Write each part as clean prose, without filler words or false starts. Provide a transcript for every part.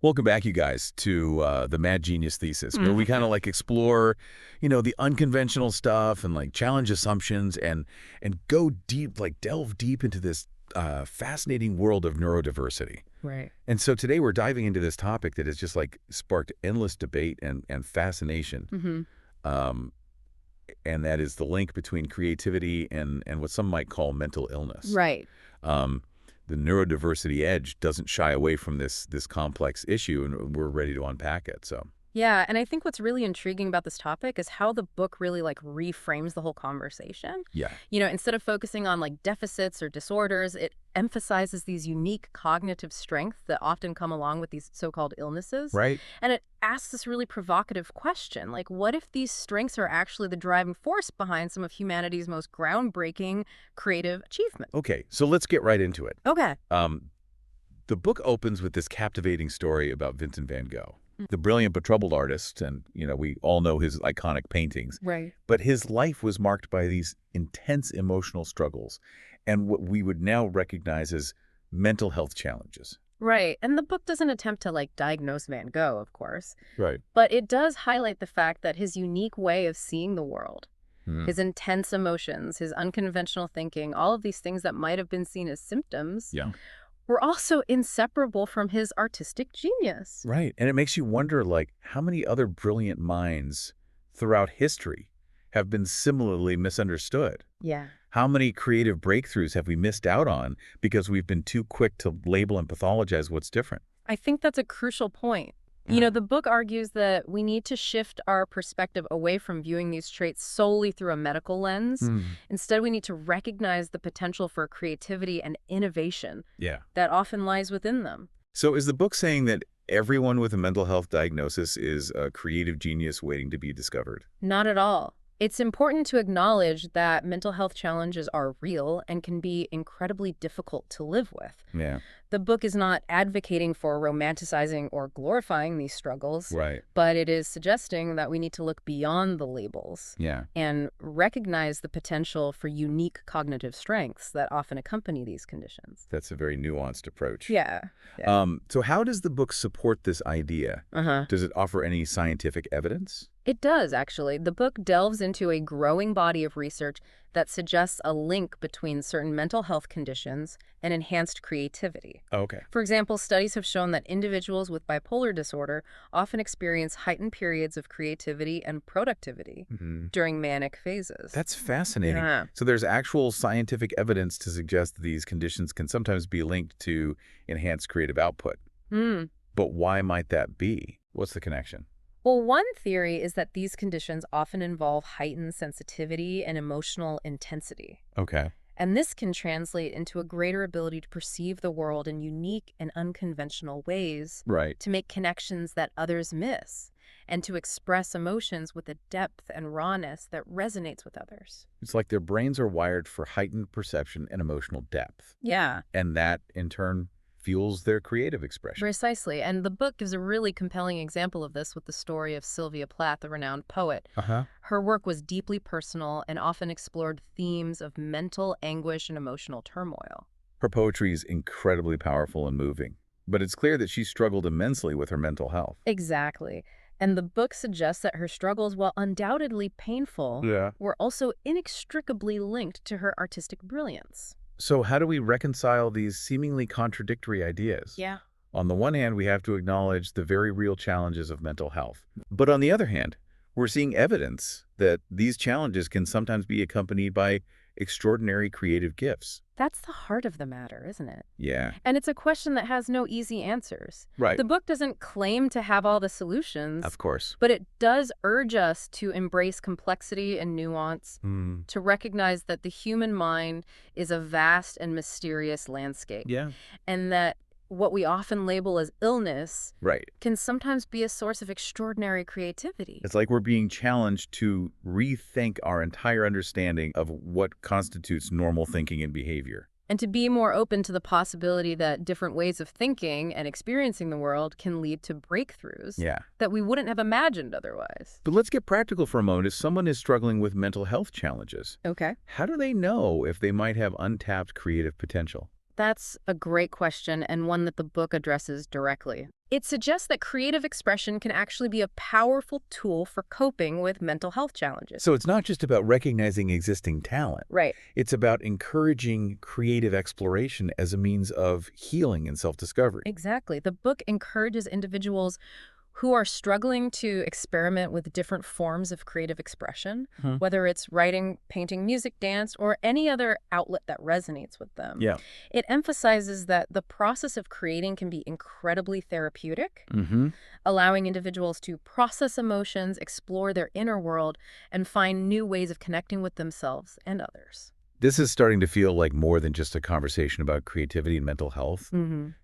Welcome back, you guys, to the Mad Genius Thesis, where we kind of like explore, the unconventional stuff and like challenge assumptions and go deep, like delve deep into this fascinating world of neurodiversity. Right. And so today we're diving into this topic that has just like sparked endless debate and fascination. And that is the link between creativity and what some might call mental illness. Right. The Neurodiversity Edge doesn't shy away from this complex issue, and we're ready to unpack it. So Yeah, and I think what's really intriguing about this topic is how the book really like reframes the whole conversation. yeah, Instead of focusing on like deficits or disorders, it emphasizes these unique cognitive strengths that often come along with these so-called illnesses. right. And it asks this really provocative question, like what if these strengths are actually the driving force behind some of humanity's most groundbreaking creative achievements? Okay, so let's get right into it. Okay. The book opens with this captivating story about Vincent van Gogh, the brilliant but troubled artist, and we all know his iconic paintings. Right. But his life was marked by these intense emotional struggles and what we would now recognize as mental health challenges. Right. And the book doesn't attempt to like diagnose Van Gogh, of course. Right. But it does highlight the fact that his unique way of seeing the world, his intense emotions, his unconventional thinking, all of these things that might have been seen as symptoms were also inseparable from his artistic genius. Right. And it makes you wonder, like, how many other brilliant minds throughout history have been similarly misunderstood? Yeah. How many creative breakthroughs have we missed out on because we've been too quick to label and pathologize what's different? I think that's a crucial point. The book argues that we need to shift our perspective away from viewing these traits solely through a medical lens. Instead, we need to recognize the potential for creativity and innovation that often lies within them. So is the book saying that everyone with a mental health diagnosis is a creative genius waiting to be discovered? Not at all. It's important to acknowledge that mental health challenges are real and can be incredibly difficult to live with. Yeah. The book is not advocating for romanticizing or glorifying these struggles, Right. but it is suggesting that we need to look beyond the labels and recognize the potential for unique cognitive strengths that often accompany these conditions. That's a very nuanced approach. Yeah. So how does the book support this idea? Does it offer any scientific evidence? It does, actually. The book delves into a growing body of research that suggests a link between certain mental health conditions and enhanced creativity. Okay. For example, studies have shown that individuals with bipolar disorder often experience heightened periods of creativity and productivity during manic phases. That's fascinating. Yeah. So there's actual scientific evidence to suggest that these conditions can sometimes be linked to enhanced creative output. But why might that be? What's the connection? Well, one theory is that these conditions often involve heightened sensitivity and emotional intensity. Okay. And this can translate into a greater ability to perceive the world in unique and unconventional ways, Right. to make connections that others miss, and to express emotions with a depth and rawness that resonates with others. It's like their brains are wired for heightened perception and emotional depth. Yeah. And that, in turn, fuels their creative expression. Precisely. And the book gives a really compelling example of this with the story of Sylvia Plath, the renowned poet. Her work was deeply personal and often explored themes of mental anguish and emotional turmoil. Her poetry is incredibly powerful and moving, but it's clear that she struggled immensely with her mental health. Exactly. And the book suggests that her struggles, while undoubtedly painful, were also inextricably linked to her artistic brilliance. So how do we reconcile these seemingly contradictory ideas? Yeah. On the one hand, we have to acknowledge the very real challenges of mental health. But on the other hand, we're seeing evidence that these challenges can sometimes be accompanied by extraordinary creative gifts. That's the heart of the matter, isn't it? Yeah. And it's a question that has no easy answers. Right. The book doesn't claim to have all the solutions. Of course. But it does urge us to embrace complexity and nuance, to recognize that the human mind is a vast and mysterious landscape. Yeah. And that what we often label as illness can sometimes be a source of extraordinary creativity. It's like we're being challenged to rethink our entire understanding of what constitutes normal thinking and behavior. And to be more open to the possibility that different ways of thinking and experiencing the world can lead to breakthroughs that we wouldn't have imagined otherwise. But let's get practical for a moment. If someone is struggling with mental health challenges, Okay. how do they know if they might have untapped creative potential? That's a great question, and one that the book addresses directly. It suggests that creative expression can actually be a powerful tool for coping with mental health challenges. So it's not just about recognizing existing talent. Right. It's about encouraging creative exploration as a means of healing and self-discovery. Exactly. The book encourages individuals who are struggling to experiment with different forms of creative expression, whether it's writing, painting, music, dance, or any other outlet that resonates with them. Yeah. It emphasizes that the process of creating can be incredibly therapeutic, allowing individuals to process emotions, explore their inner world, and find new ways of connecting with themselves and others. This is starting to feel like more than just a conversation about creativity and mental health.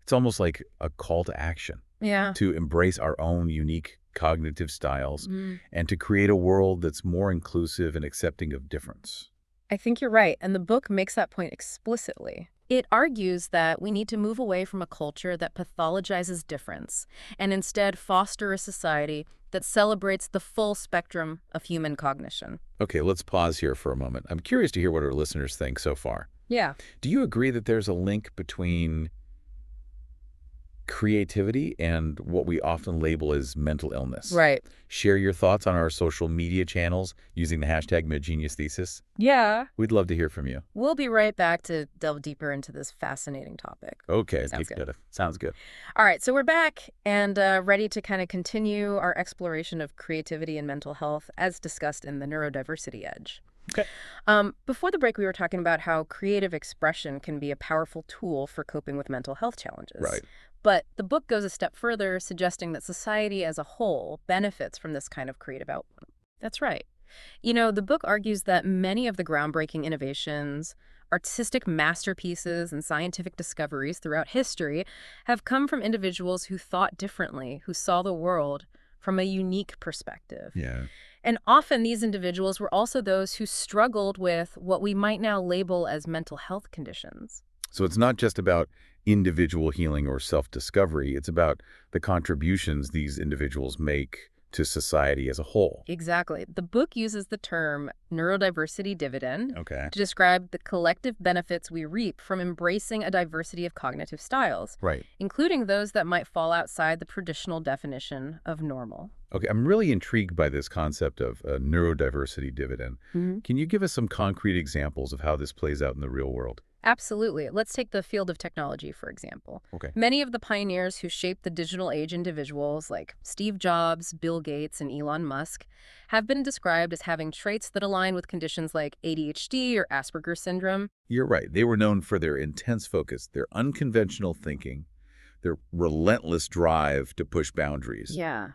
It's almost like a call to action. Yeah. To embrace our own unique cognitive styles and to create a world that's more inclusive and accepting of difference. I think you're right, and the book makes that point explicitly. It argues that we need to move away from a culture that pathologizes difference and instead foster a society that celebrates the full spectrum of human cognition. Okay, let's pause here for a moment. I'm curious to hear what our listeners think so far. Yeah. Do you agree that there's a link between creativity and what we often label as mental illness? Right. Share your thoughts on our social media channels using the hashtag Mad Genius Thesis. Yeah. We'd love to hear from you. We'll be right back to delve deeper into this fascinating topic. Okay. Sounds good. Sounds good. All right, so we're back and ready to kind of continue our exploration of creativity and mental health as discussed in the Neurodiversity Edge. Okay. Before the break, we were talking about how creative expression can be a powerful tool for coping with mental health challenges. Right. But the book goes a step further, suggesting that society as a whole benefits from this kind of creative output. That's right. You know, the book argues that many of the groundbreaking innovations, artistic masterpieces, and scientific discoveries throughout history have come from individuals who thought differently, who saw the world from a unique perspective. Yeah. And often these individuals were also those who struggled with what we might now label as mental health conditions. So it's not just about individual healing or self-discovery. It's about the contributions these individuals make to society as a whole. Exactly. The book uses the term neurodiversity dividend Okay. to describe the collective benefits we reap from embracing a diversity of cognitive styles, Right. including those that might fall outside the traditional definition of normal. Okay, I'm really intrigued by this concept of a neurodiversity dividend. Can you give us some concrete examples of how this plays out in the real world? Absolutely. Let's take the field of technology, for example. Okay. Many of the pioneers who shaped the digital age individuals, like Steve Jobs, Bill Gates, and Elon Musk, have been described as having traits that align with conditions like ADHD or Asperger's syndrome. You're right. They were known for their intense focus, their unconventional thinking, their relentless drive to push boundaries. Yeah.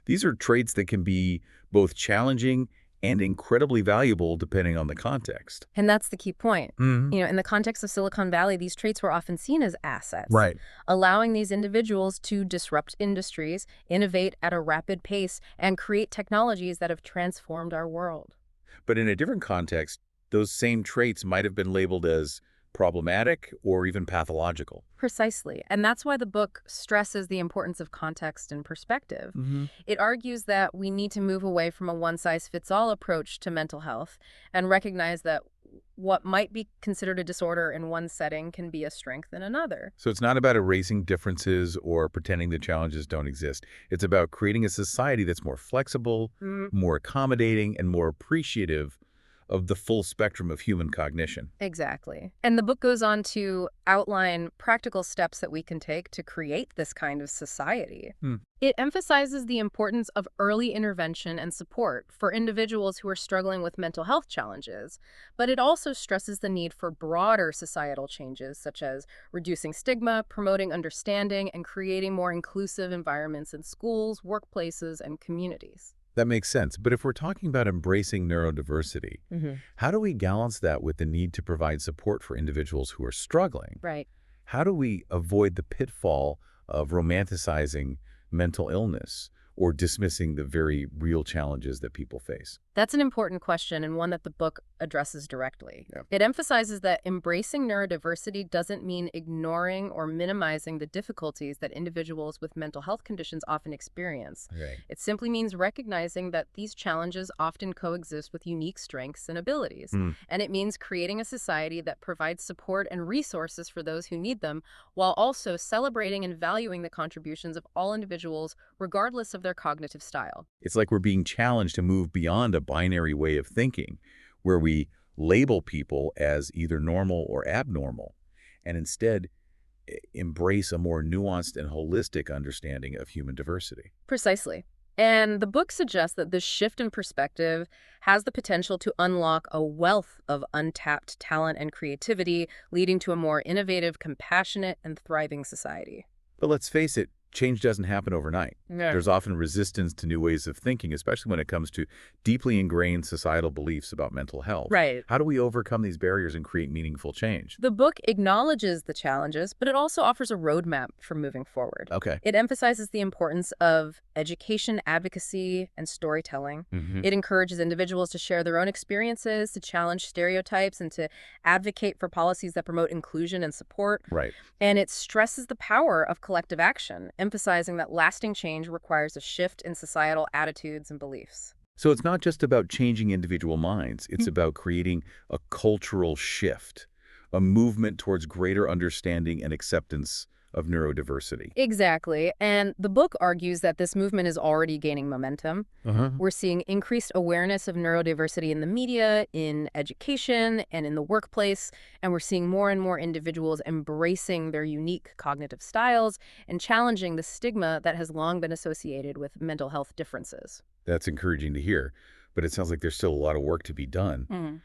These are traits that can be both challenging and incredibly valuable depending on the context. And that's the key point. You know, in the context of Silicon Valley, these traits were often seen as assets, Right. allowing these individuals to disrupt industries, innovate at a rapid pace, and create technologies that have transformed our world. But in a different context, those same traits might have been labeled as problematic or even pathological. Precisely. And that's why the book stresses the importance of context and perspective. It argues that we need to move away from a one-size-fits-all approach to mental health and recognize that what might be considered a disorder in one setting can be a strength in another. So it's not about erasing differences or pretending the challenges don't exist. It's about creating a society that's more flexible, more accommodating, and more appreciative of the full spectrum of human cognition. Exactly. And the book goes on to outline practical steps that we can take to create this kind of society. It emphasizes the importance of early intervention and support for individuals who are struggling with mental health challenges, but it also stresses the need for broader societal changes, such as reducing stigma, promoting understanding, and creating more inclusive environments in schools, workplaces, and communities. That makes sense. But if we're talking about embracing neurodiversity, how do we balance that with the need to provide support for individuals who are struggling? Right. How do we avoid the pitfall of romanticizing mental illness or dismissing the very real challenges that people face? That's an important question and one that the book addresses directly. Yeah. It emphasizes that embracing neurodiversity doesn't mean ignoring or minimizing the difficulties that individuals with mental health conditions often experience. Right. It simply means recognizing that these challenges often coexist with unique strengths and abilities. And it means creating a society that provides support and resources for those who need them, while also celebrating and valuing the contributions of all individuals, regardless of their cognitive style. It's like we're being challenged to move beyond a binary way of thinking, where we label people as either normal or abnormal, and instead embrace a more nuanced and holistic understanding of human diversity. Precisely. And the book suggests that this shift in perspective has the potential to unlock a wealth of untapped talent and creativity, leading to a more innovative, compassionate, and thriving society. But let's face it, change doesn't happen overnight. Yeah. There's often resistance to new ways of thinking, especially when it comes to deeply ingrained societal beliefs about mental health. Right. How do we overcome these barriers and create meaningful change? The book acknowledges the challenges, but it also offers a roadmap for moving forward. Okay. It emphasizes the importance of education, advocacy, and storytelling. It encourages individuals to share their own experiences, to challenge stereotypes, and to advocate for policies that promote inclusion and support. Right. And it stresses the power of collective action, emphasizing that lasting change requires a shift in societal attitudes and beliefs. So it's not just about changing individual minds. It's about creating a cultural shift, a movement towards greater understanding and acceptance of neurodiversity. Exactly. And the book argues that this movement is already gaining momentum. We're seeing increased awareness of neurodiversity in the media, in education, and in the workplace. And we're seeing more and more individuals embracing their unique cognitive styles and challenging the stigma that has long been associated with mental health differences. That's encouraging to hear, but it sounds like there's still a lot of work to be done.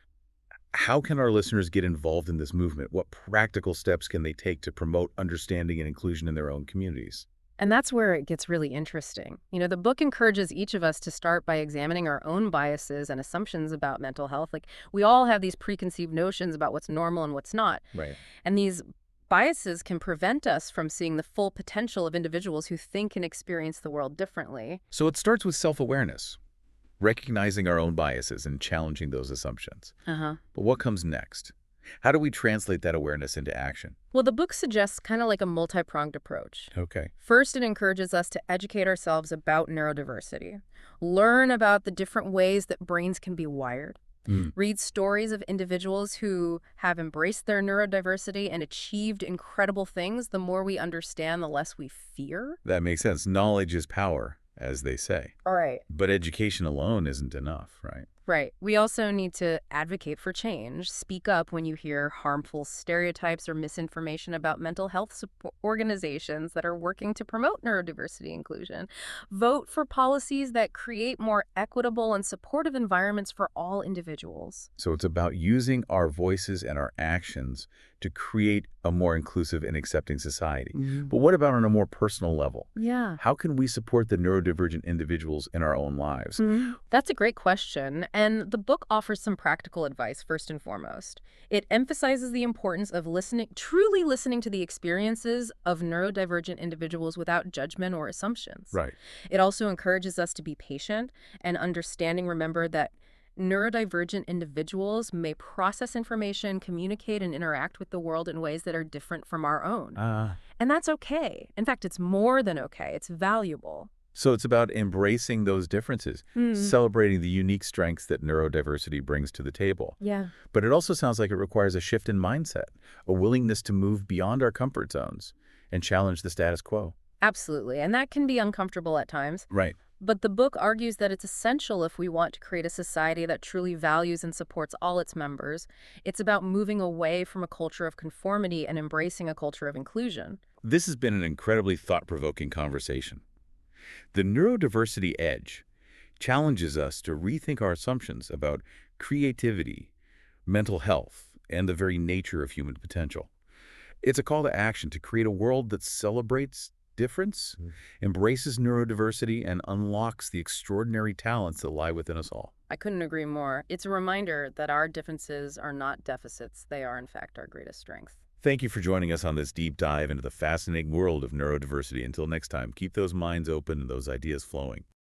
How can our listeners get involved in this movement? What practical steps can they take to promote understanding and inclusion in their own communities? And that's where it gets really interesting. The book encourages each of us to start by examining our own biases and assumptions about mental health. Like, we all have these preconceived notions about what's normal and what's not. Right. And these biases can prevent us from seeing the full potential of individuals who think and experience the world differently. So it starts with self-awareness, recognizing our own biases and challenging those assumptions. But what comes next? How do we translate that awareness into action? Well, the book suggests kind of like a multi-pronged approach. Okay. First, it encourages us to educate ourselves about neurodiversity, learn about the different ways that brains can be wired, read stories of individuals who have embraced their neurodiversity and achieved incredible things. The more we understand, the less we fear. That makes sense. Knowledge is power, as they say. All right. But education alone isn't enough, right? Right. We also need to advocate for change, speak up when you hear harmful stereotypes or misinformation about mental health support organizations that are working to promote neurodiversity inclusion. Vote for policies that create more equitable and supportive environments for all individuals. So it's about using our voices and our actions to create a more inclusive and accepting society. But what about on a more personal level? Yeah. How can we support the neurodivergent individuals in our own lives? That's a great question. And the book offers some practical advice, first and foremost. It emphasizes the importance of truly listening to the experiences of neurodivergent individuals without judgment or assumptions. Right. It also encourages us to be patient and understanding. Remember that neurodivergent individuals may process information, communicate, and interact with the world in ways that are different from our own. And that's okay. In fact, it's more than okay. It's valuable. So it's about embracing those differences, celebrating the unique strengths that neurodiversity brings to the table. Yeah. But it also sounds like it requires a shift in mindset, a willingness to move beyond our comfort zones and challenge the status quo. Absolutely. And that can be uncomfortable at times. Right. But the book argues that it's essential if we want to create a society that truly values and supports all its members. It's about moving away from a culture of conformity and embracing a culture of inclusion. This has been an incredibly thought-provoking conversation. The Neurodiversity Edge challenges us to rethink our assumptions about creativity, mental health, and the very nature of human potential. It's a call to action to create a world that celebrates difference, embraces neurodiversity, and unlocks the extraordinary talents that lie within us all. I couldn't agree more. It's a reminder that our differences are not deficits. They are, in fact, our greatest strength. Thank you for joining us on this deep dive into the fascinating world of neurodiversity. Until next time, keep those minds open and those ideas flowing.